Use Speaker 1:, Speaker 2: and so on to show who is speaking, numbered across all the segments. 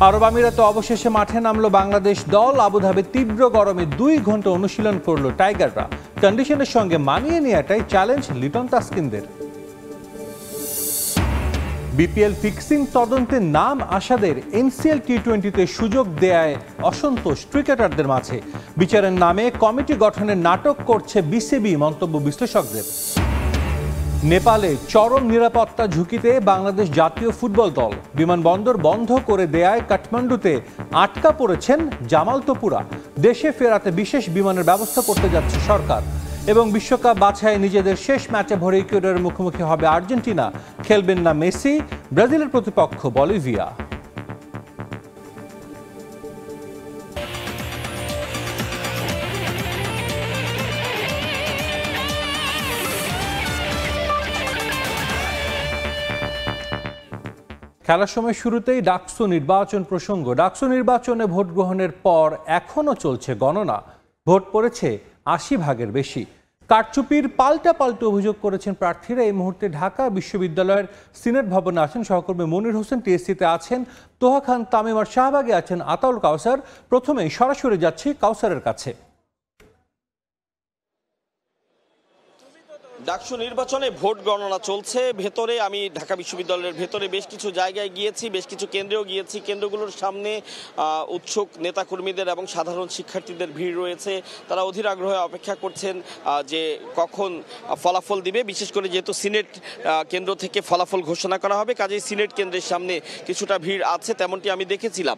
Speaker 1: আরব আমিরাতে অবশেষে মাঠে নামলো বাংলাদেশ দল। আবুধাবির তীব্র গরমে 2 ঘন্টা অনুশীলন করল টাইগাররা। কন্ডিশনের সঙ্গে মানিয়ে নেওয়াটাই চ্যালেঞ্জ লিটন তাসকিনদের। বিপিএল ফিক্সিং তদন্তে নাম আসাদের এনসিএল টি-20তে সুযোগ দেয়ায় অসন্তোষ ক্রিকেটারদের মাঝে। বিচারের নামে কমিটি গঠনের নাটক করছে বিসিবি, মন্তব্য বিশ্লেষকদের। নেপালে চরম নিরাপত্তা ঝুঁকিতে বাংলাদেশ জাতীয় ফুটবল দল। বিমানবন্দর বন্ধ করে দেয়ায় কাঠমান্ডুতে আটকা পড়েছেন জামাল তোপুরা। দেশে ফেরাতে বিশেষ বিমানের ব্যবস্থা করতে যাচ্ছে সরকার। এবং বিশ্বকাপ বাছাইয়ে নিজেদের শেষ ম্যাচে ভোরে ইকুয়েডরের মুখোমুখি হবে আর্জেন্টিনা। খেলবেন না মেসি, ব্রাজিলের প্রতিপক্ষ বলিভিয়া। খেলার সময় শুরুতেই ডাকসু নির্বাচন প্রসঙ্গ। ডাকসু নির্বাচনে ভোট গ্রহণের পর এখনও চলছে গণনা। ভোট পড়েছে 80% বেশি। কারচুপির পাল্টা অভিযোগ করেছেন প্রার্থীরা। এই মুহূর্তে ঢাকা বিশ্ববিদ্যালয়ের সিনেট ভবনে আছেন সহকর্মী মনির হোসেন, টিএসসিতে আছেন তোহা খান তামিম, আর শাহবাগে আছেন আতাউল কাউসার। প্রথমেই সরাসরি যাচ্ছি কাউসারের কাছে।
Speaker 2: ডাকসু নির্বাচনে ভোট গণনা চলছে। ভেতরে আমি ঢাকা বিশ্ববিদ্যালয়ের ভেতরে বেশ কিছু জায়গায় গিয়েছি, বেশ কিছু কেন্দ্রেও গিয়েছি। কেন্দ্রগুলোর সামনে উৎসুক নেতাকর্মীদের এবং সাধারণ শিক্ষার্থীদের ভিড় রয়েছে। তারা অধীর আগ্রহে অপেক্ষা করছেন যে কখন ফলাফল দিবে। বিশেষ করে যেহেতু সিনেট কেন্দ্র থেকে ফলাফল ঘোষণা করা হবে, কাজেই সিনেট কেন্দ্রের সামনে কিছুটা ভিড় আছে, তেমনটি আমি দেখেছিলাম।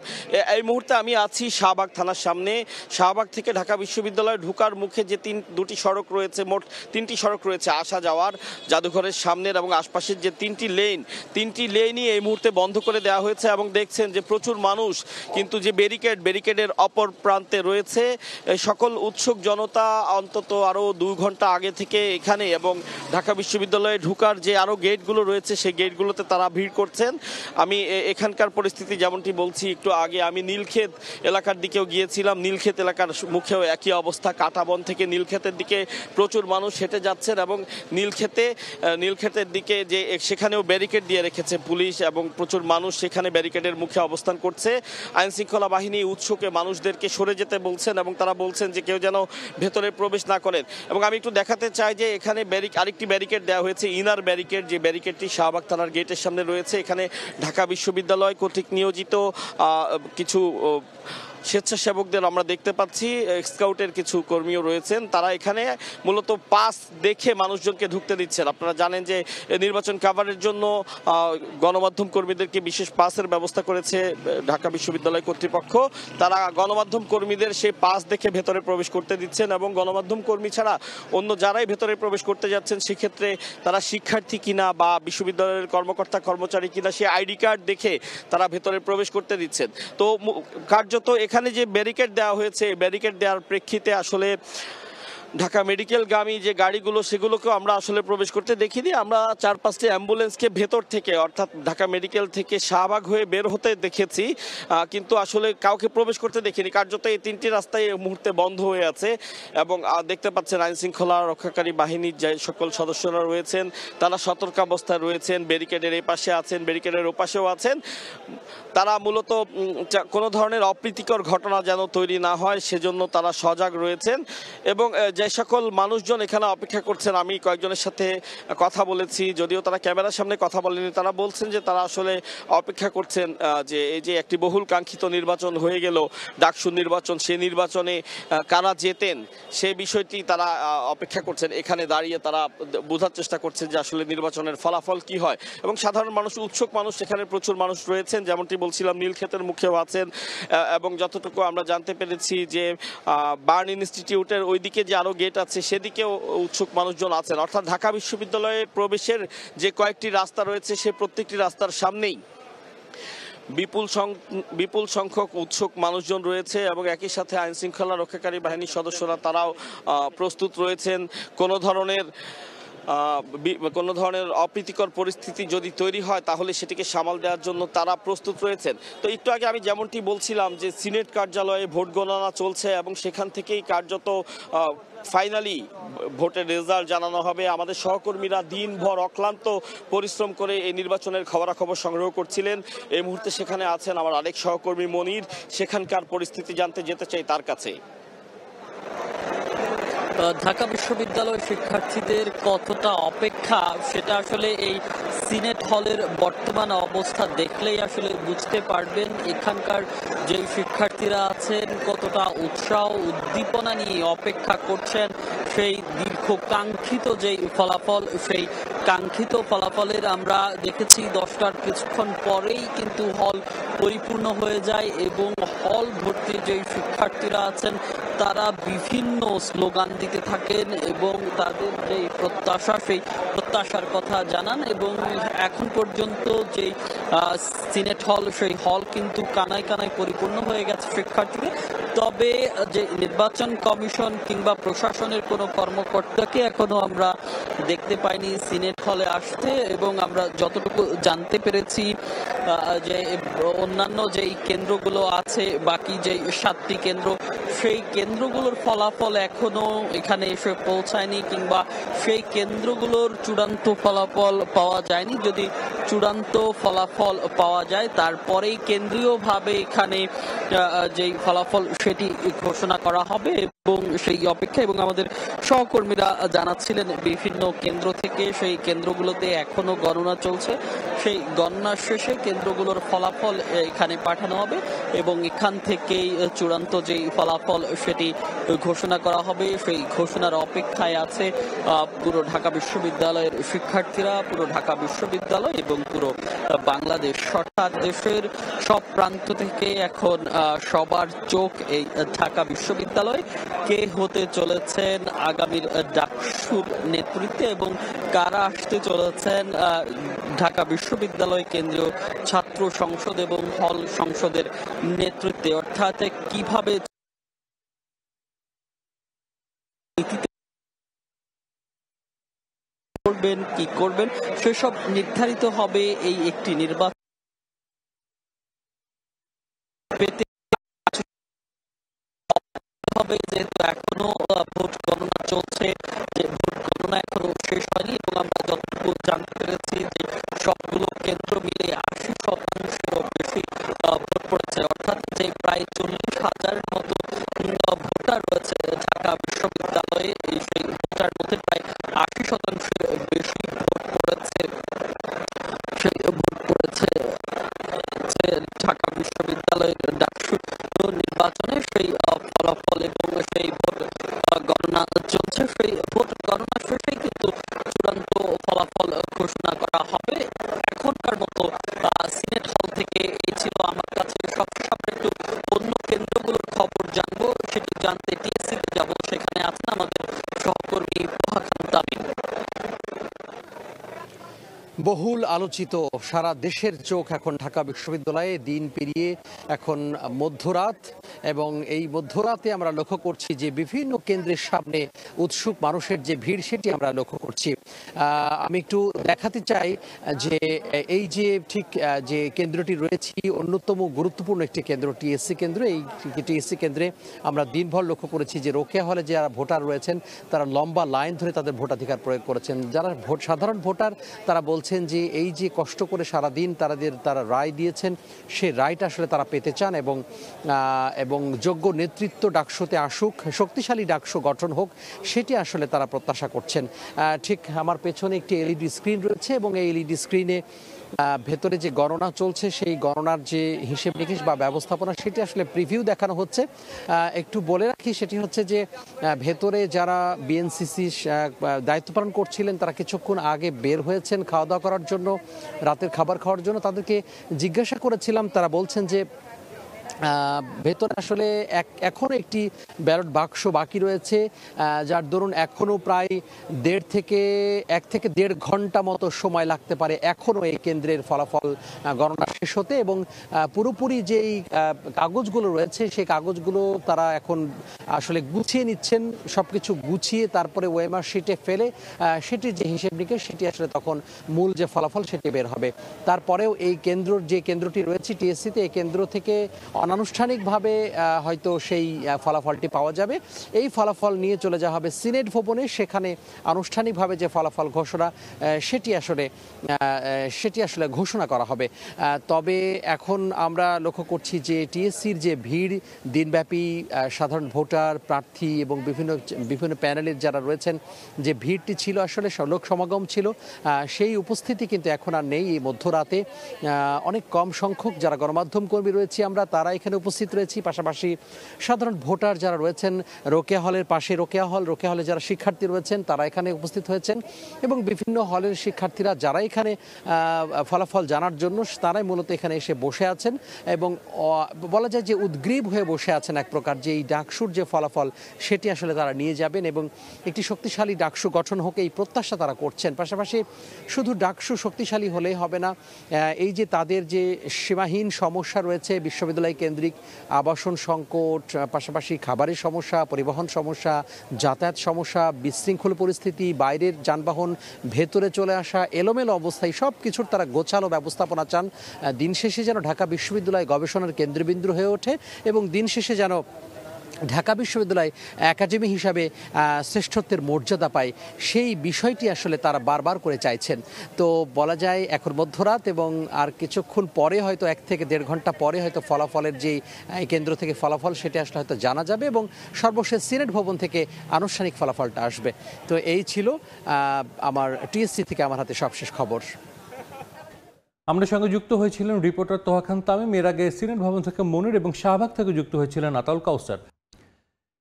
Speaker 2: এই মুহূর্তে আমি আছি শাহবাগ থানার সামনে। শাহবাগ থেকে ঢাকা বিশ্ববিদ্যালয়ে ঢোকার মুখে যে দুটি সড়ক রয়েছে, মোট 3টি সড়ক রয়েছে আসা যাওয়ার, জাদুঘরের সামনের এবং আশপাশের যে 3টি লেনই এই মুহূর্তে বন্ধ করে দেওয়া হয়েছে। এবং দেখছেন যে প্রচুর মানুষ কিন্তু যে ব্যারিকেডের অপর প্রান্তে রয়েছে। সকল উৎসুক জনতা অন্তত আরও 2 ঘন্টা আগে থেকে এখানে এবং ঢাকা বিশ্ববিদ্যালয়ে ঢোকার যে আরও গেটগুলো রয়েছে সেই গেটগুলোতে তারা ভিড় করছেন। আমি এখানকার পরিস্থিতি যেমনটি বলছি একটু আগে, আমি নীলক্ষেত এলাকার দিকেও গিয়েছিলাম। নীলক্ষেত এলাকার মুখেও একই অবস্থা। কাঁটাবন থেকে নীলক্ষেতের দিকে প্রচুর মানুষ হেঁটে যাচ্ছেন এবং নীলক্ষেতের দিকে যে সেখানেও ব্যারিকেড দিয়ে রেখেছে পুলিশ এবং প্রচুর মানুষ সেখানে ব্যারিকেডের মুখে অবস্থান করছে। আইন শৃঙ্খলা বাহিনী উৎসুকে মানুষদেরকে সরে যেতে বলছেন এবং তারা বলছেন যে কেউ যেন ভেতরে প্রবেশ না করেন। এবং আমি একটু দেখাতে চাই যে এখানে আরেকটি ব্যারিকেড দেওয়া হয়েছে, ইনার ব্যারিকেড, যে ব্যারিকেডটি শাহবাগ থানার গেটের সামনে রয়েছে। এখানে ঢাকা বিশ্ববিদ্যালয় কর্তৃক নিয়োজিত কিছু স্বেচ্ছাসেবকদের আমরা দেখতে পাচ্ছি। স্কাউটের কিছু কর্মীও রয়েছেন, তারা এখানে মূলত পাস দেখে মানুষজনকে ঢুকতে দিচ্ছেন। আপনারা জানেন যে নির্বাচন কাভারের জন্য গণমাধ্যম কর্মীদেরকে বিশেষ পাসের ব্যবস্থা করেছে ঢাকা বিশ্ববিদ্যালয় কর্তৃপক্ষ। তারা গণমাধ্যম কর্মীদের সেই পাস দেখে ভেতরে প্রবেশ করতে দিচ্ছেন এবং গণমাধ্যম কর্মী ছাড়া অন্য যারাই ভেতরে প্রবেশ করতে যাচ্ছেন সেক্ষেত্রে তারা শিক্ষার্থী কিনা বা বিশ্ববিদ্যালয়ের কর্মকর্তা কর্মচারী কিনা সেই আইডি কার্ড দেখে তারা ভেতরে প্রবেশ করতে দিচ্ছেন। তো কার্যত এখানে যে ব্যারিকেড দেওয়া হয়েছে, ব্যারিকেড দেওয়ার প্রেক্ষিতে আসলে ঢাকা মেডিকেলগামী যে গাড়িগুলো সেগুলোকেও আমরা আসলে প্রবেশ করতে দেখিনি। আমরা 4-5টি অ্যাম্বুলেন্সকে ভেতর থেকে অর্থাৎ ঢাকা মেডিকেল থেকে শাহবাগ হয়ে বের হতে দেখেছি, কিন্তু আসলে কাউকে প্রবেশ করতে দেখিনি। কার্যত এই 3টি রাস্তায় এই মুহূর্তে বন্ধ হয়ে আছে এবং দেখতে পাচ্ছেন আইন শৃঙ্খলা রক্ষাকারী বাহিনীর যে সকল সদস্যরা রয়েছেন তারা সতর্কাবস্থায় রয়েছেন। ব্যারিকেডের এই পাশে আছেন, ব্যারিকেডের ওপাশেও আছেন। তারা মূলত কোনো ধরনের অপ্রীতিকর ঘটনা যেন তৈরি না হয় সেজন্য তারা সজাগ রয়েছেন। এবং যে সকল মানুষজন এখানে অপেক্ষা করছেন, আমি কয়েকজনের সাথে কথা বলেছি, যদিও তারা ক্যামেরার সামনে কথা বলেনি। তারা বলছেন যে তারা আসলে অপেক্ষা করছেন যে এই যে একটি বহুল কাঙ্ক্ষিত নির্বাচন হয়ে গেল, ডাকসু নির্বাচন, সেই নির্বাচনে কারা জেতেন সেই বিষয়টি তারা অপেক্ষা করছেন। এখানে দাঁড়িয়ে তারা বোঝার চেষ্টা করছেন যে আসলে নির্বাচনের ফলাফল কি হয়। এবং সাধারণ মানুষ, উৎসুক মানুষ সেখানে প্রচুর মানুষ রয়েছেন, যেমনটি বলছিলাম নীলক্ষেতের মুখেও আছেন। এবং যতটুকু আমরা জানতে পেরেছি যে বার্ন ইনস্টিটিউটের ওইদিকে যে আরও গেট আছে সেদিকেও উৎসুক মানুষজন আছেন। অর্থাৎ ঢাকা বিশ্ববিদ্যালয়ে প্রবেশের যে কয়েকটি রাস্তা রয়েছে সে প্রত্যেকটি রাস্তার সামনেই বিপুল সংখ্যক উৎসুক মানুষজন রয়েছে এবং একই সাথে আইন শৃঙ্খলা রক্ষাকারী বাহিনীর সদস্যরা তারাও প্রস্তুত রয়েছেন কোনো ধরনের কোনো ধরনের অপ্রীতিকর পরিস্থিতি যদি তৈরি হয় তাহলে সেটিকে সামাল দেওয়ার জন্য তারা প্রস্তুত রয়েছেন। তো একটু আগে আমি যেমনটি বলছিলাম যে সিনেট কার্যালয়ে ভোট গণনা চলছে এবং সেখান থেকেই কার্যত ফাইনালি ভোটের রেজাল্ট জানানো হবে। আমাদের সহকর্মীরা দিনভর অক্লান্ত পরিশ্রম করে এই নির্বাচনের খবরাখবর সংগ্রহ করছিলেন। এই মুহূর্তে সেখানে আছেন আমার আরেক সহকর্মী মনির, সেখানকার পরিস্থিতি জানতে যেতে চাই তার কাছে।
Speaker 3: ঢাকা বিশ্ববিদ্যালয়ের শিক্ষার্থীদের কতটা অপেক্ষা সেটা আসলে এই সিনেট হলের বর্তমান অবস্থা দেখলেই আসলে বুঝতে পারবেন। এখানকার যে শিক্ষার্থীরা আছেন কতটা উৎসাহ উদ্দীপনা নিয়ে অপেক্ষা করছেন সেই দীর্ঘ কাঙ্ক্ষিত যেই ফলাফল, সেই কাঙ্ক্ষিত ফলাফলের আমরা দেখেছি 10টার কিছুক্ষণ পরেই কিন্তু হল পরিপূর্ণ হয়ে যায় এবং হল ভর্তি যে শিক্ষার্থীরা আছেন তারা বিভিন্ন স্লোগান দিতে থাকেন এবং তাদের যে প্রত্যাশা সেই প্রত্যাশার কথা জানান এবং এখন পর্যন্ত যে সিনেট হল সেই হল কিন্তু কানায় কানায় পরিপূর্ণ হয়ে গেছে শিক্ষার্থীরা। তবে যে নির্বাচন কমিশন কিংবা প্রশাসনের কোনো কর্মকর্তাকে এখনো আমরা দেখতে পাইনি সিনেট হলে আসতে এবং আমরা যতটুকু জানতে পেরেছি যে অন্যান্য যেই কেন্দ্রগুলো আছে বাকি যে 7টি কেন্দ্র সেই কেন্দ্রগুলোর ফলাফল এখনো এখানে এসে পৌঁছায়নি কিংবা সেই কেন্দ্রগুলোর চূড়ান্ত ফলাফল পাওয়া যায়নি। যদি চূড়ান্ত ফলাফল পাওয়া যায় তারপরেই কেন্দ্রীয়ভাবে এখানে যেই ফলাফল সেটি ঘোষণা করা হবে এবং সেই অপেক্ষা। এবং আমাদের সহকর্মীরা জানাচ্ছিলেন বিভিন্ন কেন্দ্র থেকে সেই কেন্দ্রগুলোতে এখনো গণনা চলছে, সেই গণনার শেষে কেন্দ্রগুলোর ফলাফল এখানে পাঠানো হবে এবং এখান থেকেই চূড়ান্ত যেই ফলাফল সেটি ঘোষণা করা হবে। সেই ঘোষণার অপেক্ষায় আছে পুরো ঢাকা বিশ্ববিদ্যালয়ের শিক্ষার্থীরা, পুরো ঢাকা বিশ্ববিদ্যালয় এবং পুরো বাংলাদেশ। অর্থাৎ দেশের সব প্রান্ত থেকে এখন সবার চোখ এই ঢাকা বিশ্ববিদ্যালয় কে হতে চলেছেন আগামীর ডাকসুর নেতৃত্বে এবং কারা আসতে চলেছেন ঢাকা বিশ্ববিদ্যালয় কেন্দ্রীয় ছাত্র সংসদ এবং হল সংসদের নেতৃত্বে। অর্থাৎ কিভাবে করবেন কি করবেন সেসব নির্ধারিত হবে এই একটি নির্বাচন পেতে হবে। যেহেতু এখনো ভোট গণনা চলছে, যে ভোট গণনা এখনো শেষ হয়নি এবং আমরা যতটুকু জানতে পেরেছি যে সবগুলো কেন্দ্র মিলে 80%-এরও বেশি ভোট পড়েছে। অর্থাৎ যে প্রায় 40,000 মতো ভোটার রয়েছে ঢাকা বিশ্ববিদ্যালয়ে, সেই ভোটার মধ্যে প্রায় 80%-এর বেশি ভোট পড়েছে। সেই ভোট পড়েছে ঢাকা বিশ্ববিদ্যালয়ের ডাকসু নির্বাচনে। সেই ফলাফল এবং সেই ভোট গণনা চলছে, সেই ভোট গণনা শেষেই কিন্তু চূড়ান্ত ফলাফল ঘোষণা করা হবে। এখনকার মতো সিনেট হল থেকে এই ছিল আমার কাছে সবসময় একটু অন্য কেন্দ্রগুলোর খবর জানবো, সেটি জানতে টিএসসিতে যাব, সেখানে আছেন আমাদের সহকর্মী পোহা খান তামিম।
Speaker 4: বহুল আলোচিত সারা দেশের চোখ এখন ঢাকা বিশ্ববিদ্যালয়ে, দিন পেরিয়ে এখন মধ্যরাত এবং এই মধ্যরাতে আমরা লক্ষ্য করছি যে বিভিন্ন কেন্দ্রের সামনে উৎসুক মানুষের যে ভিড় সেটি আমরা লক্ষ্য করছি। আমি একটু দেখাতে চাই যে এই যে ঠিক যে কেন্দ্রটি রয়েছে অন্যতম গুরুত্বপূর্ণ একটি কেন্দ্র টিএসসি কেন্দ্র। এই টিএসসি কেন্দ্রে আমরা দিনভর লক্ষ্য করেছি যে রোকেয়া হলে যারা ভোটার রয়েছেন তারা লম্বা লাইন ধরে তাদের ভোটাধিকার প্রয়োগ করেছেন। যারা সাধারণ ভোটার তারা বলছেন যে এই যে কষ্ট করে সারাদিন তারা রায় দিয়েছেন সেই রায়টা আসলে তারা পেতে চান এবং যোগ্য নেতৃত্ব ডাকসুতে আসুক, শক্তিশালী ডাকসু গঠন হোক, সেটি আসলে তারা প্রত্যাশা করছেন। ঠিক আমার পেছনে একটি এলইডি স্ক্রিন রয়েছে এবং এই এলইডি স্ক্রিনে ভেতরে যে গণনা চলছে সেই গণনার যে হিসেব নিকেশ বা ব্যবস্থাপনা সেটি আসলে প্রিভিউ দেখানো হচ্ছে। একটু বলে রাখি সেটি হচ্ছে যে ভেতরে যারা বিএনসিসি দায়িত্ব পালন করছিলেন তারা কিছুক্ষণ আগে বের হয়েছেন খাওয়া দাওয়া করার জন্য, রাতের খাবার খাওয়ার জন্য। তাদেরকে জিজ্ঞাসা করেছিলাম, তারা বলছেন যে ভেতরে আসলে এখনো একটি ব্যালট বাক্স বাকি রয়েছে, যার দরুন এখনো প্রায় 1 থেকে 1.5 ঘন্টা মতো সময় লাগতে পারে এখনো এই কেন্দ্রের ফলাফল গণনা শেষ হতে। এবং পুরোপুরি যেই কাগজগুলো রয়েছে সেই কাগজগুলো তারা এখন আসলে গুছিয়ে নিচ্ছেন, সবকিছু গুছিয়ে তারপরে ওএমআর শিটে ফেলে সেটির যে হিসেব নিকেশ সেটি আসলে তখন মূল যে ফলাফল সেটি বের হবে। তারপরেও এই কেন্দ্রটি রয়েছে টিএসসিতে, এই কেন্দ্র থেকে অনানুষ্ঠানিকভাবে হয়তো সেই ফলাফলটি পাওয়া যাবে। এই ফলাফল নিয়ে চলে যাওয়া হবে সিনেট ভবনে, সেখানে আনুষ্ঠানিকভাবে যে ফলাফল ঘোষণা সেটি আসলে ঘোষণা করা হবে। তবে এখন আমরা লক্ষ্য করছি যে টিএসসির যে ভিড়, দিনব্যাপী সাধারণ ভোটার, প্রার্থী এবং বিভিন্ন প্যানেলের যারা রয়েছেন যে ভিড়টি ছিল, আসলে লোক সমাগম ছিল, সেই উপস্থিতি কিন্তু এখন আর নেই। এই মধ্যরাতে অনেক কম সংখ্যক যারা গণমাধ্যম কর্মী রয়েছে আমরা তারা এখানে উপস্থিত রয়েছি, পাশাপাশি সাধারণ ভোটার যারা রয়েছেন রোকেয়া হলের পাশে রোকেয়া হলে যারা শিক্ষার্থী রয়েছেন তারা এখানে উপস্থিত হয়েছেন এবং বিভিন্ন হলের শিক্ষার্থীরা যারা এখানে ফলাফল জানার জন্য তারাই মূলত এখানে এসে বসে আছেন এবং বলা যায় যে উদ্গ্রীব হয়ে বসে আছেন এক প্রকার, যে এই ডাকসুর যে ফলাফল সেটি আসলে তারা নিয়ে যাবেন এবং একটি শক্তিশালী ডাকসু গঠন হোক এই প্রত্যাশা তারা করছেন। পাশাপাশি শুধু ডাকসু শক্তিশালী হলেই হবে না, এই যে তাদের যে সীমাহীন সমস্যা রয়েছে, বিশ্ববিদ্যালয় কেন্দ্রিক আবাসন সংকট, পাশাপাশি খাবারের সমস্যা, পরিবহন সমস্যা, যাতায়াত সমস্যা, বিশৃঙ্খল পরিস্থিতি, বাইরের যানবাহন ভেতরে চলে আসা, এলোমেলো অবস্থায় সব কিছুর তারা গোছালো ব্যবস্থাপনা চান। দিন শেষে যেন ঢাকা বিশ্ববিদ্যালয় গবেষণার কেন্দ্রবিন্দু হয়ে ওঠে এবং দিন শেষে যেন ঢাকা বিশ্ববিদ্যালয় একাডেমি হিসাবে শ্রেষ্ঠত্বের মর্যাদা পায়, সেই বিষয়টি আসলে তারা বারবার করে চাইছেন। তো বলা যায় এখন মধ্যরাত এবং আর কিছুক্ষণ পরে হয়তো 1 থেকে 1.5 ঘন্টা পরে হয়তো ফলাফলের যে কেন্দ্র থেকে ফলাফল সেটা আসলে হয়তো জানা যাবে এবং সর্বশেষ সিনেট ভবন থেকে আনুষ্ঠানিক ফলাফলটা আসবে। তো এই ছিল আমার টিএসসি থেকে আমার হাতে সবশেষ খবর।
Speaker 1: আমাদের সঙ্গে যুক্ত হয়েছিলেন রিপোর্টার তোহা খান তামিম, এর আগে সিনেট ভবন থেকে মনির এবং শাহবাগ থেকে যুক্ত হয়েছিলেন আতাউল কাউসার।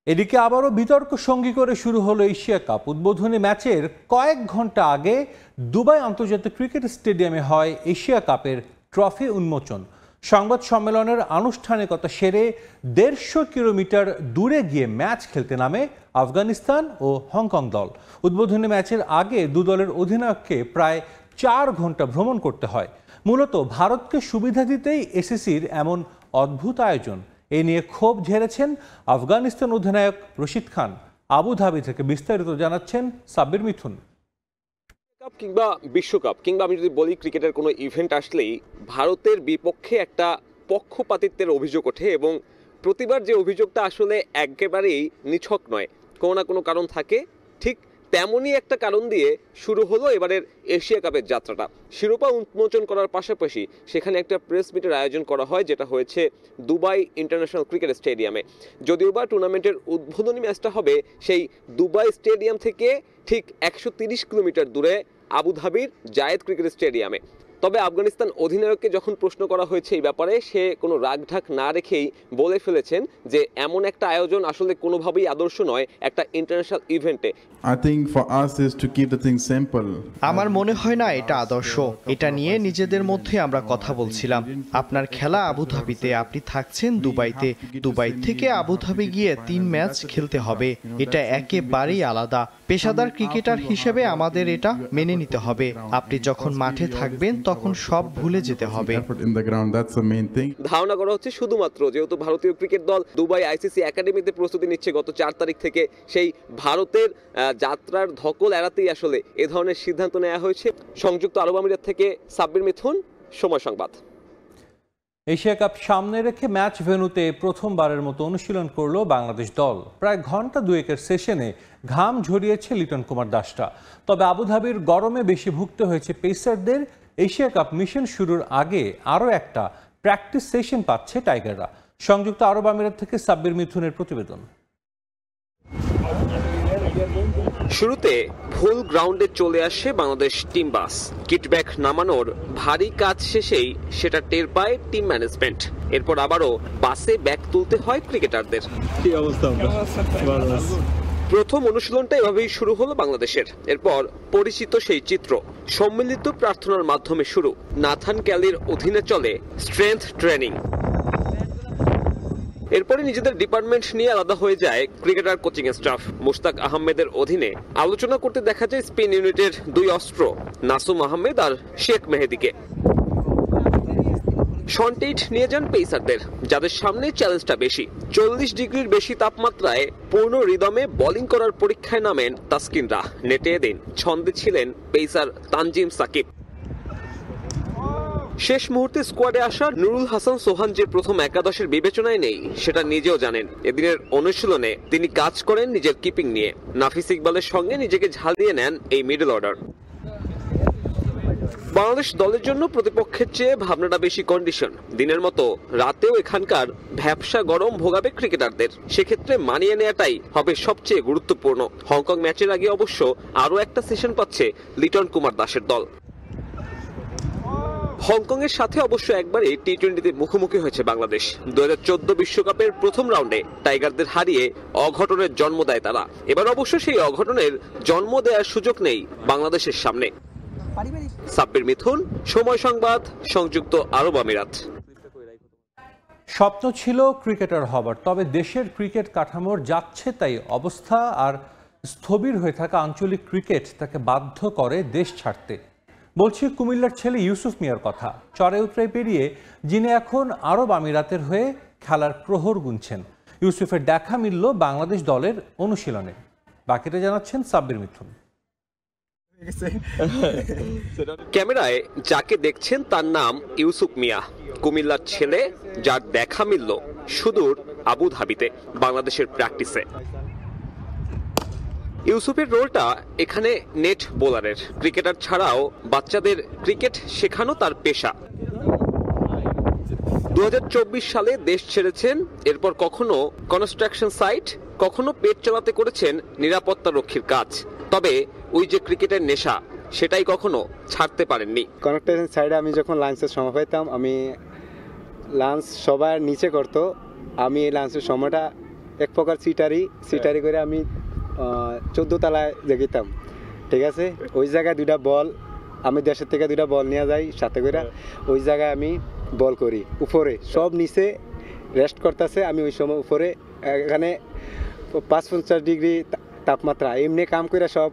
Speaker 1: এদিকে আবারও বিতর্ক সঙ্গী করে শুরু হলো এশিয়া কাপ। উদ্বোধনী ম্যাচের কয়েক ঘন্টা আগে দুবাই আন্তর্জাতিক ক্রিকেট স্টেডিয়ামে হয় এশিয়া কাপের ট্রফি উন্মোচন। সংবাদ সম্মেলনের আনুষ্ঠানিকতা সেরে 150 কিলোমিটার দূরে গিয়ে ম্যাচ খেলতে নামে আফগানিস্তান ও হংকং দল। উদ্বোধনী ম্যাচের আগে দু দলের অধিনায়ককে প্রায় 4 ঘন্টা ভ্রমণ করতে হয়। মূলত ভারতকে সুবিধা দিতেই এসিসির এমন অদ্ভুত আয়োজন। এ নিয়ে ক্ষোভ ঝেড়েছেন আফগানিস্তান অধিনায়ক রশিদ খান। আবুধাবি থেকে বিস্তারিত জানাচ্ছেন সাব্বির মিথুন।
Speaker 5: কিংবা বিশ্বকাপ কিংবা আমি যদি বলি ক্রিকেটের কোনো ইভেন্ট আসলেই ভারতের বিপক্ষে একটা পক্ষপাতিত্বের অভিযোগ ওঠে এবং প্রতিবার যে অভিযোগটা আসলে একেবারেই নিছক নয়, কোনো না কোনো কারণ থাকে। ঠিক তেমনই একটা কারণ দিয়ে শুরু হলো এবারের এশিয়া কাপের যাত্রাটা। শিরোপা উন্মোচন করার পাশাপাশি সেখানে একটা প্রেস মিটের আয়োজন করা হয়, যেটা হয়েছে দুবাই ইন্টারন্যাশনাল ক্রিকেট স্টেডিয়ামে। যদিও বা টুর্নামেন্টের উদ্বোধনী ম্যাচটা হবে সেই দুবাই স্টেডিয়াম থেকে ঠিক 130 কিলোমিটার দূরে আবুধাবির জায়েদ ক্রিকেট স্টেডিয়ামে। তবে আফগানিস্তান অধিনায়ককে যখন প্রশ্ন করা হয়েছে এই ব্যাপারে, সে কোনো রাগঢাক না রেখেই বলে ফেলেছেন যে এমন একটা আয়োজন আসলে কোনোভাবেই আদর্শ নয় একটা ইন্টারন্যাশনাল ইভেন্টে।
Speaker 6: I think for us is to keep the thing simple.
Speaker 7: আমার মনে হয় না এটা আদর্শ। এটা নিয়ে নিজেদের মধ্যে আমরা কথা বলছিলাম। আপনার খেলা আবুধাবিতে, আপনি থাকছেন দুবাইতে। দুবাই থেকে আবুধাবি গিয়ে 3 ম্যাচ খেলতে হবে, এটা একেবারেই আলাদা। পেশাদার ক্রিকেটার হিসেবে আমাদের এটা মেনে নিতে হবে। আপনি যখন মাঠে থাকবেন তখন সব ভুলে যেতে হবে।
Speaker 5: ধারণা করা হচ্ছে শুধুমাত্র যেহেতু ভারতীয় ক্রিকেট দল দুবাই আইসিসি একাডেমিতে প্রস্তুতি নিচ্ছে গত 4 তারিখ থেকে, সেই ভারতের যাত্রার ধকল এড়াতেই আসলে এ ধরনের সিদ্ধান্ত নেওয়া হয়েছে। সংযুক্ত আরব আমিরাত থেকে সাব্বির মিথুন, সময় সংবাদ।
Speaker 1: এশিয়া কাপ সামনে রেখে ম্যাচ ভেন্যুতে প্রথমবারের মতো অনুশীলন করল বাংলাদেশ দল। প্রায় ঘন্টা দুয়েকের সেশনে ঘাম ঝরিয়েছে লিটন কুমার দাসটা। তবে আবুধাবির গরমে বেশি ভুগতে হয়েছে পেসারদের। এশিয়া কাপ মিশন শুরুর আগে আরও একটা প্র্যাকটিস সেশন পাচ্ছে টাইগাররা। সংযুক্ত আরব আমিরাত থেকে সাব্বির মিথুনের প্রতিবেদন।
Speaker 5: শুরুতে ভুল গ্রাউন্ডে চলে আসে বাংলাদেশ টিম বাস। কিটব্যাক নামানোর ভারী কাজ শেষেই সেটা টের পায় টিম ম্যানেজমেন্ট। এরপর আবারও বাসে ব্যাগ তুলতে হয় ক্রিকেটারদের। প্রথম অনুশীলনটা এভাবেই শুরু হলো বাংলাদেশের। এরপর পরিচিত সেই চিত্র সম্মিলিত প্রার্থনার মাধ্যমে শুরু। নাথান ক্যালির অধীনে চলে স্ট্রেংথ ট্রেনিং। এরপরে নিজেদের ডিপার্টমেন্ট নিয়ে আলাদা হয়ে যায় ক্রিকেটার কোচিং স্টাফ। মুশতাক আহমেদের অধীনে আলোচনা করতে দেখা যায় স্পিন ইউনিটের দুই অস্ত্র নাসুম আহমেদ আর শেখ মেহেদীকে। শন টেইট নিয়ে যান পেসারদের, যাদের সামনে চ্যালেঞ্জটা বেশি। 40 ডিগ্রির বেশি তাপমাত্রায় পূর্ণ রিদমে বোলিং করার পরীক্ষায় নামেন তাসকিনরা। নেটে এদিন ছন্দে ছিলেন পেসার তানজিম সাকিব। শেষ মুহূর্তে স্কোয়াডে আসা নুরুল হাসান সোহান যে প্রথম একাদশের বিবেচনায় নেই সেটা নিজেও জানেন। এদিনের অনুশীলনে তিনি কাজ করেন নিজের কিপিং নিয়ে। নাফিস ইকবালের সঙ্গে নিজেকে ঝালিয়ে নেন এই মিডল অর্ডার। বাংলাদেশ দলের জন্য প্রতিপক্ষের চেয়ে ভাবনাটা বেশি কন্ডিশন। দিনের মতো রাতেও এখানকার ভ্যাপসা গরম ভোগাবে ক্রিকেটারদের। সেক্ষেত্রে মানিয়ে নেওয়াটাই হবে সবচেয়ে গুরুত্বপূর্ণ। হংকং ম্যাচের আগে অবশ্য আরও একটা সেশন পাচ্ছে লিটন কুমার দাসের দল। হংকং এর সাথে অবশ্য একবারে টি-20তে মুখোমুখি হয়েছে বাংলাদেশ। 2014 বিশ্বকাপের প্রথম রাউন্ডে টাইগারদের হারিয়ে অঘটনের জন্ম দেয় তারা। এবার অবশ্য সেই অঘটনের জন্ম দেওয়ার সুযোগ নেই বাংলাদেশের সামনে। সাব্বির মিথুন, সময় সংবাদ, সংযুক্ত আরব আমিরাত।
Speaker 1: স্বপ্ন ছিল ক্রিকেটার হবার, তবে দেশের ক্রিকেট কাঠামোর যাচ্ছে তাই অবস্থা আর স্থবির হয়ে থাকা আঞ্চলিক ক্রিকেট তাকে বাধ্য করে দেশ ছাড়তে। বলছি কুমিল্লার ছেলে ইউসুফ মিয়ার কথা। চড়াই উতরাই পেরিয়ে যিনি এখন আরব আমিরাতের হয়ে খেলার প্রহর গুনছেন। ইউসুফের দেখা মিলল বাংলাদেশ দলের অনুশীলনে। বাকিটা জানাচ্ছেন সাব্বির মিথুন।
Speaker 5: ক্যামেরায় যাকে দেখছেন তার নাম ইউসুফ মিয়া, কুমিল্লার ছেলে, যার দেখা মিলল সুদূর আবুধাবিতে বাংলাদেশের প্র্যাকটিসে। ইউসুফের রোলটা এখানে নেট বোলারের। ক্রিকেটার ছাড়াও বাচ্চাদের ক্রিকেট শেখানো তার পেশা। 2024 সালে দেশ ছেড়েছেন। এরপর কখনো কনস্ট্রাকশন সাইট, কখনো পেট চালাতে করেছেন নিরাপত্তা রক্ষীর কাজ। তবে ওই যে ক্রিকেটের নেশা, সেটাই কখনো ছাড়তে পারেননি।
Speaker 8: কনস্ট্রাকশন সাইডে আমি যখন লাঞ্চের সময় পাইতাম, আমি লাঞ্চ সবার নিচে করতো, আমি এই লাঞ্চের সময়টা এক প্রকার সিটারি করে আমি 14 তলায় জেগিতাম। ঠিক আছে, ওই জায়গায় 2টা বল, আমি দেশের থেকে 2টা বল নিয়ে যাই সাথে করে। ওই জায়গায় আমি বল করি। উপরে সব নিচে রেস্ট করতেছে, আমি ওই সময় উপরে এখানে 55 ডিগ্রি তাপমাত্রা, এমনি কাম করে সব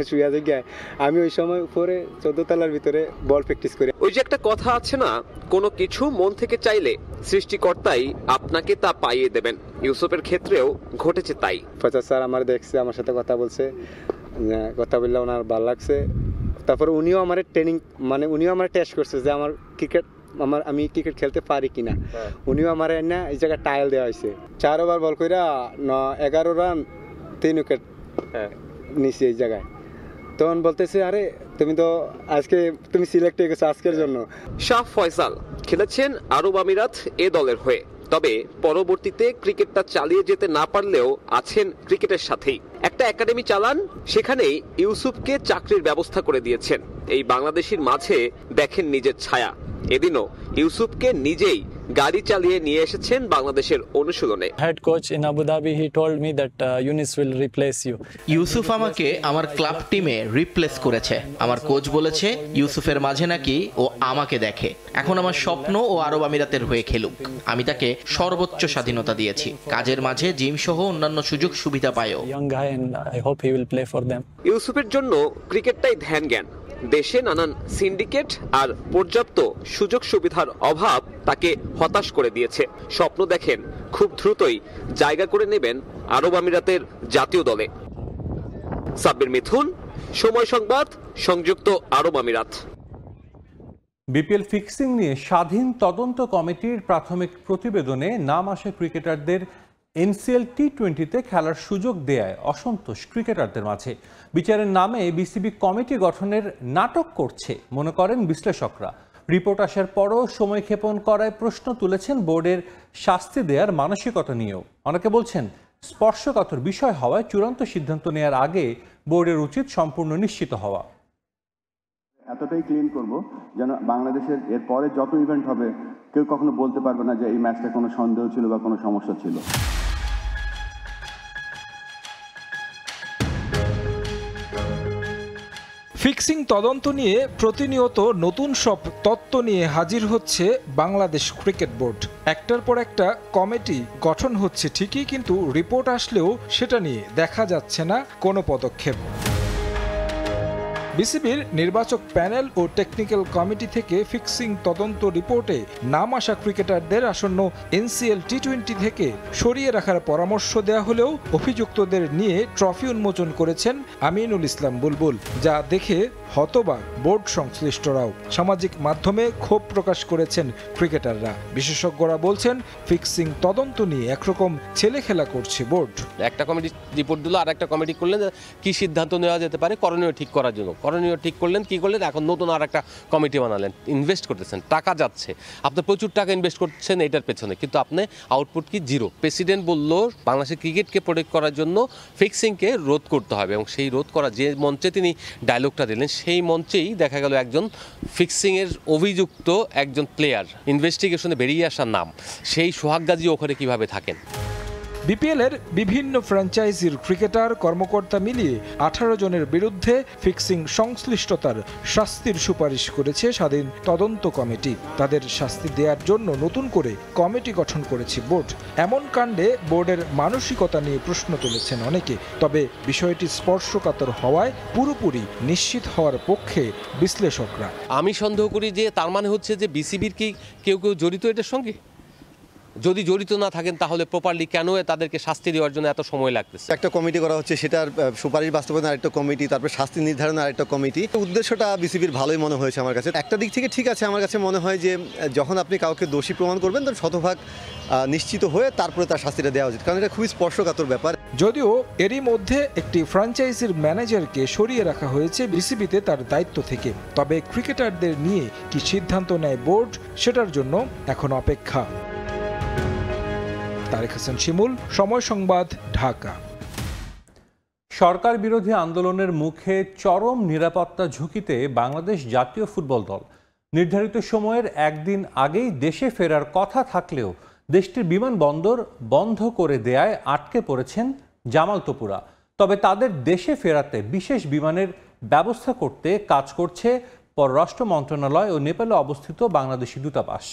Speaker 8: শুয়ে জায়গায় আমি ওই সময় উপরে 14 তলার ভিতরে বল প্র্যাকটিস করি।
Speaker 5: ওই যে একটা কথা আছে না, কোনো কিছু মন থেকে চাইলে সৃষ্টিকর্তাই আপনাকে তা পাইয়ে দেবেন। ইউসুফের ক্ষেত্রেও ঘটেছে তাই।
Speaker 8: ফয়সাল স্যার আমার দেখছে, আমার সাথে কথা বলছে, কথা বললে ওনার ভালো লাগছে। তারপরে উনিও আমার ট্রেনিং, মানে উনিও আমার টেস্ট করছে যে আমার ক্রিকেট, আমি ক্রিকেট খেলতে পারি কিনা। উনিও আমার না এই জায়গায় ট্রায়াল দেওয়া হয়েছে। 4 ওভার বল কইরা 11 রান 3 উইকেট নিছি এই জায়গায়। তখন বলতেছে, আরে তুমি তো আজকে তুমি সিলেক্ট হয়ে গেছো আজকের জন্য।
Speaker 5: শাহ ফয়সাল খেলেছেন আরব আমিরাত এ দলের হয়ে। তবে পরবর্তীতে ক্রিকেটটা চালিয়ে যেতে না পারলেও আছেন ক্রিকেটের সাথেই। একটা একাডেমি চালান, সেখানেই ইউসুফকে চাকরির ব্যবস্থা করে দিয়েছেন। এই বাংলাদেশির মাঝে দেখেন নিজের ছায়া। এদিনও ইউসুফকে নিজেই গাড়ি চালিয়ে নিয়ে এসেছেন বাংলাদেশের অনুশীলনে।
Speaker 9: Head coach in Abu Dhabi, he told me that Younis will replace you.
Speaker 10: Yousuf আমাকে আমার ক্লাব টিমে রিপ্লেস করেছে। আমার কোচ বলেছে ইউসুফের মাঝে নাকি ও আমাকে দেখে। এখন আমার স্বপ্ন ও আরব আমিরাতের হয়ে খেলুক। আমি তাকে সর্বোচ্চ স্বাধীনতা দিয়েছি। কাজের মাঝে জিম সহ অন্যান্য সুযোগ সুবিধা পায়ও।
Speaker 5: ইউসুফের জন্য ক্রিকেটটাই ধ্যান জ্ঞান। দেশে নানান সিন্ডিকেট আর পর্যাপ্ত সুযোগ সুবিধার অভাব তাকে হতাশ করে দিয়েছে। স্বপ্ন দেখেন খুব দ্রুতই জায়গা করে নেবেন আরব আমিরাতের জাতীয় দলে। সাব্বির মিথুন, সময় সংবাদ, সংযুক্ত আরব আমিরাত।
Speaker 1: বিপিএল ফিক্সিং নিয়ে স্বাধীন তদন্ত কমিটির প্রাথমিক প্রতিবেদনে নাম আসে ক্রিকেটারদের এনসিএল টি-20তে খেলার সুযোগ দেয়ায় অসন্তোষ ক্রিকেটারদের মাঝে। বিচারের নামে বিসিবি কমিটি গঠনের নাটক করছে মনে করেন বিশ্লেষকরা। রিপোর্ট আসার পরও সময়ক্ষেপণ করায় প্রশ্ন তুলেছেন বোর্ডের শাস্তি দেওয়ার মানসিকতা নিয়েও। অনেকে বলছেন স্পর্শকাতর বিষয় হওয়ায় চূড়ান্ত সিদ্ধান্ত নেওয়ার আগে বোর্ডের উচিত সম্পূর্ণ নিশ্চিত হওয়া।
Speaker 11: এতটাই ক্লিন করব যেন বাংলাদেশের এর পরে যত ইভেন্ট হবে কেউ কখনো বলতে পারবে না যে এই ম্যাচটা কোনো সন্দেহ ছিল বা কোনো সমস্যা ছিল।
Speaker 12: ফিক্সিং তদন্ত নিয়ে প্রতিনিয়ত নতুন সব তত্ত্ব নিয়ে হাজির হচ্ছে বাংলাদেশ ক্রিকেট বোর্ড। একটার পর একটা কমিটি গঠন হচ্ছে ঠিকই, কিন্তু রিপোর্ট আসলেও সেটা নিয়ে দেখা যাচ্ছে না কোনো পদক্ষেপ। বিসিবির নির্বাচক প্যানেল ও টেকনিক্যাল কমিটি থেকে ফিক্সিং তদন্ত রিপোর্টে নাম আসা ক্রিকেটারদের আসন্ন এনসিএল টি-20 থেকে সরিয়ে রাখার পরামর্শ দেওয়া হলেও অভিযুক্তদের নিয়ে ট্রফি উন্মোচন করেছেন আমিনুল ইসলাম বুলবুল, যা দেখে হতবাক বোর্ড সংশ্লিষ্টরাও। সামাজিক মাধ্যমে ক্ষোভ প্রকাশ করেছেন ক্রিকেটাররা। বিশেষজ্ঞরা বলছেন ফিক্সিং তদন্ত নিয়ে একরকম ছেলে খেলা করছে বোর্ড।
Speaker 13: একটা কমিটি রিপোর্ট দিল, আর একটা কমিটি করলেন কি সিদ্ধান্ত নেওয়া যেতে পারে করণীয় ঠিক করার জন্য। করণীয় ঠিক করলেন, কি করলেন, এখন নতুন আর একটা কমিটি বানালেন। ইনভেস্ট করতেছেন, টাকা যাচ্ছে, আপনি প্রচুর টাকা ইনভেস্ট করছেন এটার পেছনে, কিন্তু আপনি আউটপুট কি জিরো। প্রেসিডেন্ট বলল বাংলাদেশের ক্রিকেটকে প্রোটেক্ট করার জন্য ফিক্সিংকে রোধ করতে হবে, এবং সেই রোধ করা যে মঞ্চে তিনি ডায়লগটা দিলেন সেই মঞ্চেই দেখা গেল একজন ফিক্সিংয়ের অভিযুক্ত একজন প্লেয়ার ইনভেস্টিগেশনে বেরিয়ে আসার নাম, সেই সোহাগ গাজী ওখানে কিভাবে থাকেন।
Speaker 12: বিপিএলের বিভিন্ন ফ্র্যাঞ্চাইজির ক্রিকেটার কর্মকর্তা মিলিয়ে 18 জনের বিরুদ্ধে ফিক্সিং সংশ্লিষ্টতার শাস্তির সুপারিশ করেছে স্বাধীন তদন্ত কমিটি। তাদের শাস্তি দেওয়ার জন্য নতুন করে কমিটি গঠন করেছে বোর্ড। এমন কাণ্ডে বোর্ডের মানসিকতা নিয়ে প্রশ্ন তুলেছেন অনেকে, তবে বিষয়টি স্পর্শকাতর হওয়ায় পুরোপুরি নিশ্চিত হওয়ার পক্ষে বিশ্লেষকরা।
Speaker 13: আমি সন্দেহ করি যে তার মানে হচ্ছে যে বিসিবির কি কেউ জড়িত এটার সঙ্গে। যদি জড়িত না থাকেন তাহলে প্রপারলি কেন তাদেরকে শাস্তি দেওয়ার জন্য এত সময় লাগতেছে।
Speaker 14: একটা কমিটি করা হচ্ছে, সেটার সুপারিশ বাস্তবায়ন আরেকটা কমিটি, তারপর শাস্তি নির্ধারণ আরেকটা কমিটি। উদ্দেশ্যটা বিসিবির ভালোই মনে হয়েছে আমার কাছে। একটা দিক থেকে ঠিক আছে, আমার কাছে মনে হয় যে যখন আপনি কাউকে দোষী প্রমাণ করবেন তখন শতভাগ নিশ্চিত হয়ে তারপরে তার শাস্তিটা দেওয়া উচিত, কারণ এটা খুবই স্পর্শকাতর ব্যাপার।
Speaker 12: যদিও এরই মধ্যে একটি ফ্র্যাঞ্চাইজির ম্যানেজারকে সরিয়ে রাখা হয়েছে বিসিবিতে তার দায়িত্ব থেকে, তবে ক্রিকেটারদের নিয়ে কি সিদ্ধান্ত নেয় বোর্ড সেটার জন্য এখন অপেক্ষা। তারেক হাসান শিমুল, সময় সংবাদ, ঢাকা।
Speaker 1: সরকার বিরোধী আন্দোলনের মুখে চরম নিরাপত্তা ঝুঁকিতে বাংলাদেশ জাতীয় ফুটবল দল। নির্ধারিত সময়ের একদিন আগেই দেশে ফেরার কথা থাকলেও দেশটির বিমানবন্দর বন্ধ করে দেয়ায় আটকে পড়েছেন জামাল তোপুরা। তবে তাদের দেশে ফেরাতে বিশেষ বিমানের ব্যবস্থা করতে কাজ করছে পররাষ্ট্র মন্ত্রণালয় ও নেপালে অবস্থিত বাংলাদেশি দূতাবাস।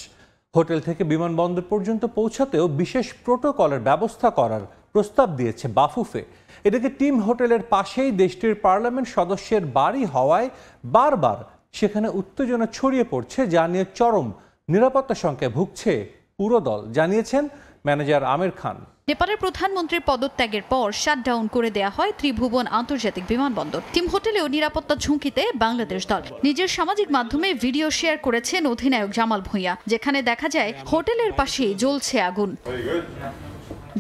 Speaker 1: হোটেল থেকে বিমানবন্দর পর্যন্ত পৌঁছাতেও বিশেষ প্রোটোকলের ব্যবস্থা করার প্রস্তাব দিয়েছে বাফুফে। এদিকে টিম হোটেলের পাশেই দেশটির পার্লামেন্ট সদস্যের বাড়ি হওয়ায় বারবার সেখানে উত্তেজনা ছড়িয়ে পড়ছে, যা নিয়ে চরম নিরাপত্তা শঙ্কায় ভুগছে পুরো দল, জানিয়েছেন ম্যানেজার আমির খান।
Speaker 15: নেপালের প্রধানমন্ত্রীর পদত্যাগের পর শাটডাউন করে দেয়া হয় ত্রিভুবন আন্তর্জাতিক বিমানবন্দর। টিম হোটেলেও নিরাপত্তা ঝুঁকিতে বাংলাদেশ দল। নিজের সামাজিক মাধ্যমে ভিডিও শেয়ার করেছেন অধিনায়ক জামাল ভুঁইয়া, যেখানে দেখা যায় হোটেলের পাশেই জ্বলছে আগুন।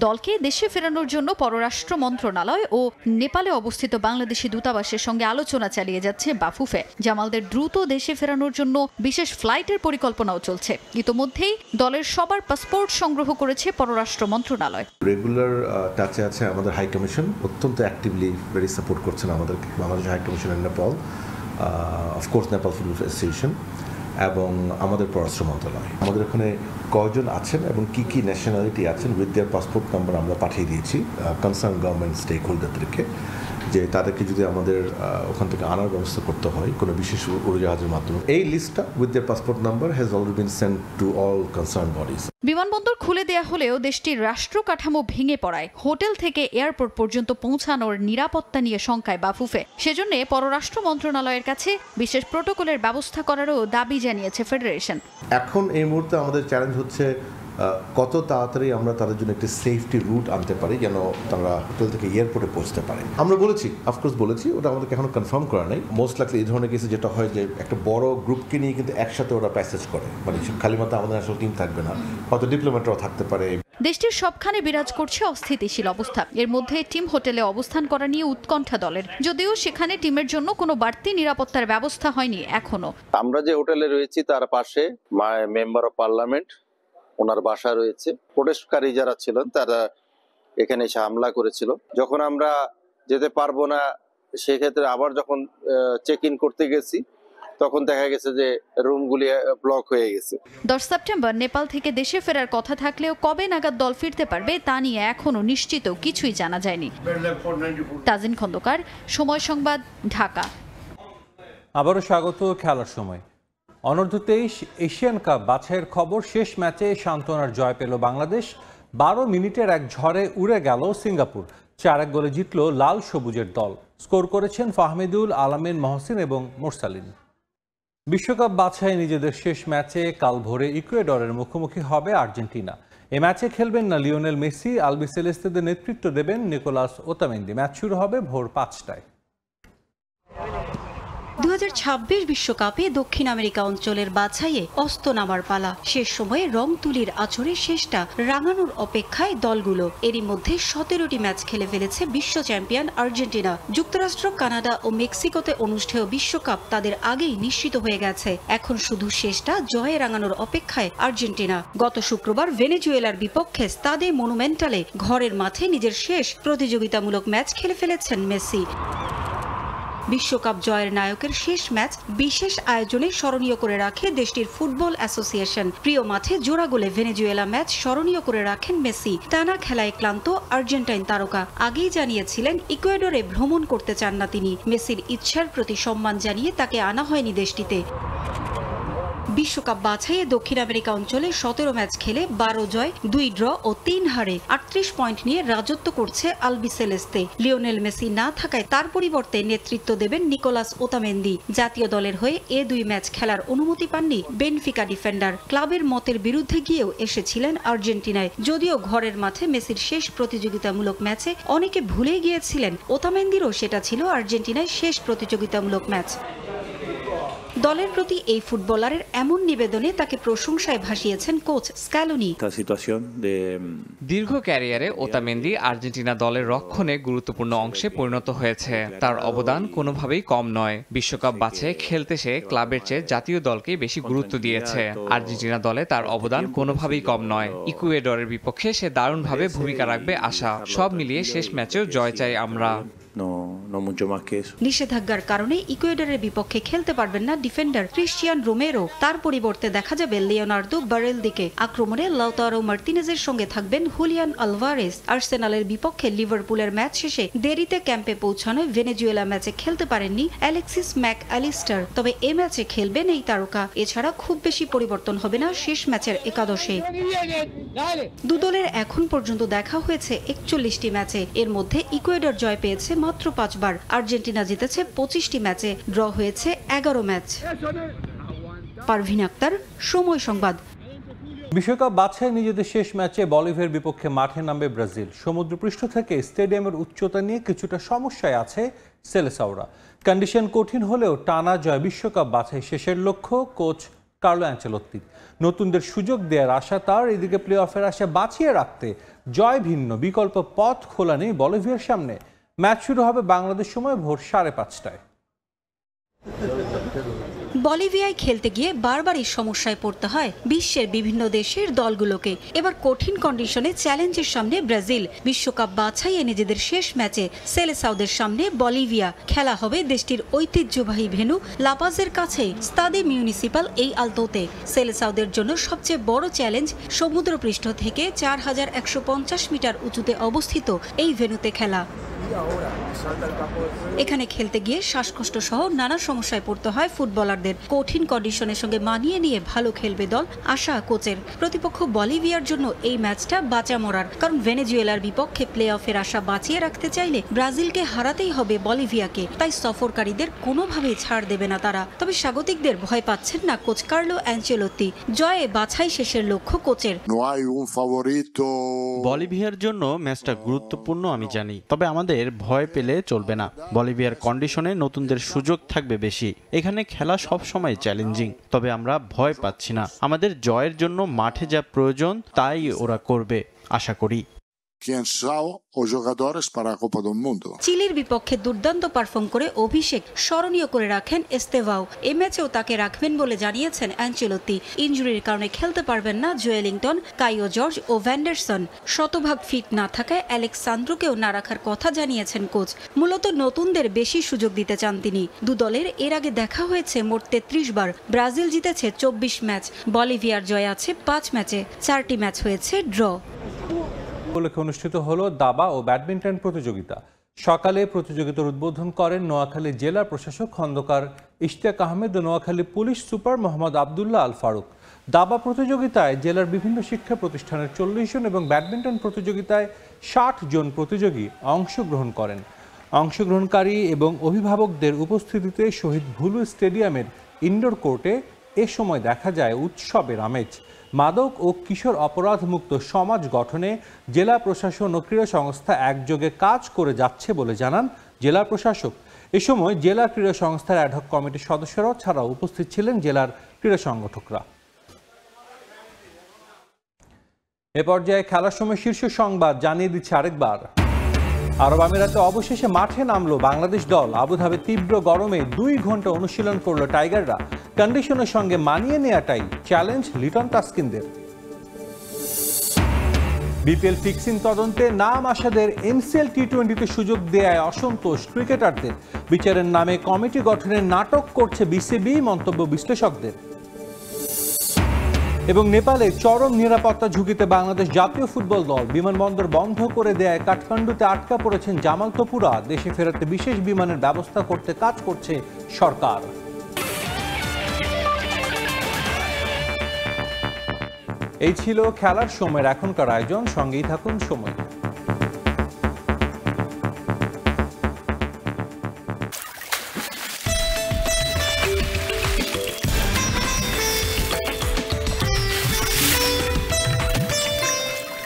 Speaker 15: দলকে দেশে ফেরানোর জন্য পররাষ্ট্র মন্ত্রণালয় ও নেপালে অবস্থিত বাংলাদেশি দূতাবাসের সঙ্গে আলোচনা চালিয়ে যাচ্ছে বাফুফে। জামালদের দ্রুত দেশে ফেরানোর জন্য বিশেষ ফ্লাইটের পরিকল্পনাও চলছে। ইতোমধ্যেই দলের সবার পাসপোর্ট সংগ্রহ করেছে পররাষ্ট্র মন্ত্রণালয়।
Speaker 16: রেগুলার টাচে আছে আমাদের হাই কমিশন, অত্যন্ত অ্যাক্টিভলি ভেরি সাপোর্ট করছেন আমাদেরকে Bangladesh high commission in Nepal, of course Nepal football association এবং আমাদের পররাষ্ট্র মন্ত্রণালয়। আমাদের ওখানে কয়জন আছেন এবং কি কি ন্যাশনালিটি আছেন উইথ দেয়ার পাসপোর্ট নাম্বার আমরা পাঠিয়ে দিয়েছি কনসার্ন গভর্নমেন্ট স্টেক হোল্ডারদেরকে, যে তাদেরকে যদি আমাদের ওখান থেকে আনার ব্যবস্থা করতে হয় কোনো বিশেষ উড়োজাহাজের মাধ্যমে। এই লিস্টটা with their passport number has already been sent to all concern bodies.
Speaker 15: বিমানবন্দর খুলে দেয়া হলেও দেশটির রাষ্ট্র কাঠামো ভেঙে পড়ায় হোটেল থেকে এয়ারপোর্ট পর্যন্ত পৌঁছানোর নিরাপত্তা নিয়ে শঙ্কায় বাফুফে। সেজন্য পররাষ্ট্র মন্ত্রণালয়ের কাছে বিশেষ প্রোটোকলের ব্যবস্থা করারও দাবি জানিয়েছে ফেডারেশন।
Speaker 16: এখন এই মুহূর্তে আমাদের চ্যালেঞ্জ হচ্ছে কত তাড়াতাড়ি আমরা তাদের জন্য একটি সেফটি রুট আনতে পারি যেন তারা হোটেল থেকে এয়ারপোর্টে পৌঁছতে পারে। আমরা বলেছি, অফকোর্স বলেছি, ওটা আমাদেরকে এখনো কনফার্ম করা নেই। মোস্ট লাইকলি এই ধরনের কেসে যেটা হয় যে একটা বড় গ্রুপকে নিয়ে কিন্তু একসাথে ওরা প্যাসেজ করে, মানে খালি মাত্র আমাদের ন্যাশনাল টিম থাকবে না, হয়তো ডিপ্লোম্যাটরাও থাকতে পারে।
Speaker 15: দেশটির সবখানে বিরাজ করছে অস্থিতিশীল অবস্থা। এর মধ্যে টিম হোটেলে অবস্থান করা নিয়ে উৎকণ্ঠা দলের, যদিও সেখানে টিমের জন্য কোনো বাড়তি নিরাপত্তার ব্যবস্থা হয়নি এখনো।
Speaker 17: আমরা যে হোটেলে রয়েছি তার পাশে মেম্বার অফ পার্লামেন্ট, ওনার বাসা রয়েছে। প্রোটেস্টকারী যারা ছিলেন তারা এখানে এসে হামলা করেছিল। যখন আমরা যেতে পারবো না সেক্ষেত্রে আবার যখন চেক ইন করতে গেছি তখন দেখা গেছে যে রুমগুলি ব্লক হয়ে গেছে।
Speaker 15: 10 সেপ্টেম্বর নেপাল থেকে দেশে ফেরার কথা থাকলেও কবে নাগাদ দল ফিরতে পারবে তা নিয়ে এখনো নিশ্চিত কিছুই জানা যায়নি। তাজিন খন্দকার, সময় সংবাদ, ঢাকা।
Speaker 1: আবারও স্বাগত খেলার সময়। অনূর্ধ্ব 23 এশিয়ান কাপ বাছাইয়ের খবর, শেষ ম্যাচে সান্ত্বনার জয় পেল বাংলাদেশ। 12 মিনিটের এক ঝড়ে উড়ে গেল সিঙ্গাপুর। 4-1 গোলে জিতল লাল সবুজের দল। স্কোর করেছেন ফাহমিদুল, আলামিন, মহসিন এবং মোরসালিন। বিশ্বকাপ বাছাইয়ে নিজেদের শেষ ম্যাচে কাল ভোরে ইকুয়েডরের মুখোমুখি হবে আর্জেন্টিনা। এ ম্যাচে খেলবেন না লিওনেল মেসি, আলবিসেলেস্তেদের নেতৃত্ব দেবেন নিকোলাস ওতামেন্দি। ম্যাচ শুরু হবে ভোর 5টায়।
Speaker 18: 2026 বিশ্বকাপে দক্ষিণ আমেরিকা অঞ্চলের বাছাইয়ে অস্ত নামার পালা। শেষ সময়ে রং তুলির আঁচড়ে শেষটা রাঙানোর অপেক্ষায় দলগুলো। এরই মধ্যে 17টি ম্যাচ খেলে ফেলেছে বিশ্ব চ্যাম্পিয়ন আর্জেন্টিনা। যুক্তরাষ্ট্র, কানাডা ও মেক্সিকোতে অনুষ্ঠেয় বিশ্বকাপ তাদের আগেই নিশ্চিত হয়ে গেছে। এখন শুধু শেষটা জয়ে রাঙানোর অপেক্ষায় আর্জেন্টিনা। গত শুক্রবার ভেনেজুয়েলার বিপক্ষে স্তাদে মনুমেন্টালে ঘরের মাঠে নিজের শেষ প্রতিযোগিতামূলক ম্যাচ খেলে ফেলেছেন মেসি। বিশ্বকাপ জয়ের নায়কের শেষ ম্যাচ বিশেষ আয়োজনে স্মরণীয় করে রাখে দেশটির ফুটবল অ্যাসোসিয়েশন। প্রিয় মাঠে জোড়া গোলে ভেনেজুয়েলা ম্যাচ স্মরণীয় করে রাখেন মেসি। টানা খেলায় ক্লান্ত আর্জেন্টাইন তারকা আগেই জানিয়েছিলেন ইকুয়েডরে ভ্রমণ করতে চান না তিনি। মেসির ইচ্ছার প্রতি সম্মান জানিয়ে তাকে আনা হয়নি দেশটিতে। বিশ্বকাপ বাছাইয়ে দক্ষিণ আমেরিকা অঞ্চলে 17 ম্যাচ খেলে 12 জয়, 2 ড্র ও 3 হারে 38 পয়েন্ট নিয়ে রাজত্ব করছে আলবিসেলেস্তে। লিওনেল মেসি না থাকায় তার পরিবর্তে নেতৃত্ব দেবেন নিকোলাস ওতামেন্দি। জাতীয় দলের হয়ে এ 2 ম্যাচ খেলার অনুমতি পাননি বেনফিকা ডিফেন্ডার। ক্লাবের মতের বিরুদ্ধে গিয়েও এসেছিলেন আর্জেন্টিনায়। যদিও ঘরের মাঠে মেসির শেষ প্রতিযোগিতামূলক ম্যাচে অনেকে ভুলে গিয়েছিলেন, ওতামেন্দিরও সেটা ছিল আর্জেন্টিনায় শেষ প্রতিযোগিতামূলক ম্যাচ। দলের প্রতি এই ফুটবলারের এমন নিবেদনে তাকে প্রশংসায় ভাসিয়েছেন কোচ স্ক্যালোনি।
Speaker 19: দীর্ঘ ক্যারিয়ারে ওতামেন্দি আর্জেন্টিনা দলের রক্ষণে গুরুত্বপূর্ণ অংশে পরিণত হয়েছে। তার অবদান কোনোভাবেই কম নয়। বিশ্বকাপ বাছাইয়ে খেলতে সে ক্লাবের চেয়ে জাতীয় দলকে বেশি গুরুত্ব দিয়েছে। আর্জেন্টিনা দলে তার অবদান কোনোভাবেই কম নয়। ইকুয়েডরের বিপক্ষে সে দারুণভাবে ভূমিকা রাখবে আশা। সব মিলিয়ে শেষ ম্যাচেও জয় চাই আমরা।
Speaker 18: নিষেধাজ্ঞার কারণে ইকুয়েডরের বিপক্ষে খেলতে পারবেন না ডিফেন্ডার ক্রিস্টিয়ান রোমেরো। তার পরিবর্তে দেখা যাবে লিওনার্দো বারেলদিকে। আক্রমণে লাউতারো মার্টিনেজের সঙ্গে থাকবেন হুলিয়ান আলভারেজ। আর্সেনালের বিপক্ষে লিভারপুলের ম্যাচ শেষে দেরিতে ক্যাম্পে পৌঁছানোয় ভেনেজুয়েলা ম্যাচে খেলতে পারেননি অ্যালেক্সিস ম্যাক অ্যালিস্টার। তবে এ ম্যাচে খেলবেন এই তারকা। এছাড়া খুব বেশি পরিবর্তন হবে না শেষ ম্যাচের একাদশে। দু দলের এখন পর্যন্ত দেখা হয়েছে 41টি ম্যাচে। এর মধ্যে ইকুয়েডর জয় পেয়েছে মাত্র 5 বার। আর্জেন্টিনা জিতেছে 25টি ম্যাচে, ড্র হয়েছে 11 ম্যাচ। পারভিন আক্তার, সময় সংবাদ।
Speaker 1: বিশ্বকাপ বাছাই নিজেদের শেষ ম্যাচে বলিভিয়ার বিপক্ষে মাঠে নামবে ব্রাজিল। সমুদ্রপৃষ্ঠ থেকে স্টেডিয়ামের উচ্চতা নিয়ে কিছুটা সমস্যায় আছে সেলেসাওরা। কন্ডিশন কঠিন হলেও টানা জয় বিশ্বকাপ বাছাই শেষের লক্ষ্য কোচ কার্লো অ্যাঞ্চেলোত্তির। নতুনদের সুযোগ দেওয়ার আশা তার। এদিকে প্লে অফের আশা বাঁচিয়ে রাখতে জয় ভিন্ন বিকল্প পথ খোলা নেই বলিভিয়ার সামনে। ম্যাচ শুরু হবে বাংলাদেশ সময় ভোর 5:30টায়।
Speaker 18: বলিভিয়ায় খেলতে গিয়ে বারবারই সমস্যায় পড়তে হয় বিশ্বের বিভিন্ন দেশের দলগুলোকে। এবার কঠিন কন্ডিশনে চ্যালেঞ্জের সামনে ব্রাজিল। বিশ্বকাপ বাছাইয়ে নিজেদের শেষ ম্যাচে সেলেসাওদের সামনে বলিভিয়া। খেলা হবে দেশটির ঐতিহ্যবাহী ভেন্যু লাপাজের কাছে স্তাদে মিউনিসিপাল এই আলতোতে। সেলেসাওদের জন্য সবচেয়ে বড় চ্যালেঞ্জ সমুদ্রপৃষ্ঠ থেকে 4150 মিটার উঁচুতে অবস্থিত এই ভেন্যুতে খেলা। এখানে খেলতে গিয়ে শ্বাসকষ্ট সহ নানা সমস্যায় পড়তে হয় ফুটবলারদের। কঠিন কন্ডিশনের সঙ্গে মানিয়ে নিয়ে ভালো খেলবে দল, আশা কোচের। প্রতিপক্ষ বলিভিয়ার জন্য এই ম্যাচটা বাঁচা মরার, কারণ ভেনেজুয়েলার বিপক্ষে প্লে অফের আশা বাঁচিয়ে রাখতে চাইলে ব্রাজিলকে হারাতেই হবে বলিভিয়াকে। তাই সফরকারীদের কোনোভাবেই ছাড় দেবে না তারা। তবে স্বাগতিকদের ভয় পাচ্ছেন না কোচ কার্লো অ্যাঞ্চেলোত্তি। জয়ে বাছাই শেষের লক্ষ্য কোচের।
Speaker 20: বলিভিয়ার জন্য ম্যাচটা গুরুত্বপূর্ণ আমি জানি, তবে আমাদের ভয় পেলে চলবে না। বলিভিয়ার কন্ডিশনে নতুনদের সুযোগ থাকবে বেশি। এখানে খেলা সব সময় চ্যালেঞ্জিং, তবে আমরা ভয় পাচ্ছি না। আমাদের জয়ের জন্য মাঠে যা প্রয়োজন তাই ওরা করবে আশা করি।
Speaker 18: চিলির বিপক্ষে দুর্দান্ত পারফর্ম করে অভিষেক স্মরণীয় করে রাখেন এস্তেভাও। এই ম্যাচেও তাকে রাখবেন বলে জানিয়েছেন অ্যাঞ্চেলোত্তি। ইনজুরির কারণে খেলতে পারবেন না জোয়েলিংটন, কাইও জর্জ ও ভ্যান্ডারসন। শতভাগ ফিট না থাকায় অ্যালেক্সান্দ্রোকেও না রাখার কথা জানিয়েছেন কোচ। মূলত নতুনদের বেশি সুযোগ দিতে চান তিনি। দু দলের এর আগে দেখা হয়েছে মোট 33 বার। ব্রাজিল জিতেছে 24 ম্যাচ, বলিভিয়ার জয় আছে 5 ম্যাচে, 4টি ম্যাচ হয়েছে ড্র।
Speaker 1: উপলক্ষে অনুষ্ঠিত হলো দাবা ও ব্যাডমিন্টন প্রতিযোগিতা। সকালে প্রতিযোগিতার উদ্বোধন করেন নোয়াখালী জেলা প্রশাসক খন্দকার ইশতিয়াক আহমেদ ও নোয়াখালী পুলিশ সুপার মোহাম্মদ আবদুল্লাহ আল ফারুক। দাবা প্রতিযোগিতায় জেলার বিভিন্ন শিক্ষা প্রতিষ্ঠানের 40 জন এবং ব্যাডমিন্টন প্রতিযোগিতায় 60 জন প্রতিযোগী অংশগ্রহণ করেন। অংশগ্রহণকারী এবং অভিভাবকদের উপস্থিতিতে শহীদ ভুলু স্টেডিয়ামের ইনডোর কোর্টে এ সময় দেখা যায় উৎসবের আমেজ। মাদক ও কিশোর অপরাধ মুক্ত সমাজ গঠনে জেলা প্রশাসন ও ক্রীড়া সংস্থা একযোগে কাজ করে যাচ্ছে বলে জানান জেলা প্রশাসক। এ সময় জেলা ক্রীড়া সংস্থার অ্যাডহক কমিটির সদস্যরাও ছাড়াও উপস্থিত ছিলেন জেলার ক্রীড়া সংগঠকরা। এ পর্যায়ে খেলার সময় শীর্ষ সংবাদ জানিয়ে দিচ্ছে আরেকবার। আরব আমিরাতে অবশেষে মাঠে নামলো বাংলাদেশ দল। আবুধাবি তীব্র গরমে 2 ঘন্টা অনুশীলন করলো টাইগাররা। কন্ডিশনের সঙ্গে মানিয়ে নেওয়াটাই চ্যালেঞ্জ লিটন তাসকিনদের। বিপিএল ফিক্সিং তদন্তে নাম আসাদের এনসিএল টি-20তে সুযোগ দেয়ায় অসন্তোষ ক্রিকেটারদের। বিচারের নামে কমিটি গঠনের নাটক করছে বিসিবি, মন্তব্য বিশ্লেষকদের। এবং নেপালে চরম নিরাপত্তা ঝুঁকিতে বাংলাদেশ জাতীয় ফুটবল দল। বিমানবন্দর বন্ধ করে দেয়ায় কাঠমান্ডুতে আটকা পড়েছেন জামাল তপুরা। দেশে ফেরাতে বিশেষ বিমানের ব্যবস্থা করতে কাজ করছে সরকার। এই ছিল খেলার সময়ের এখনকার আয়োজন। সঙ্গেই থাকুন সময়।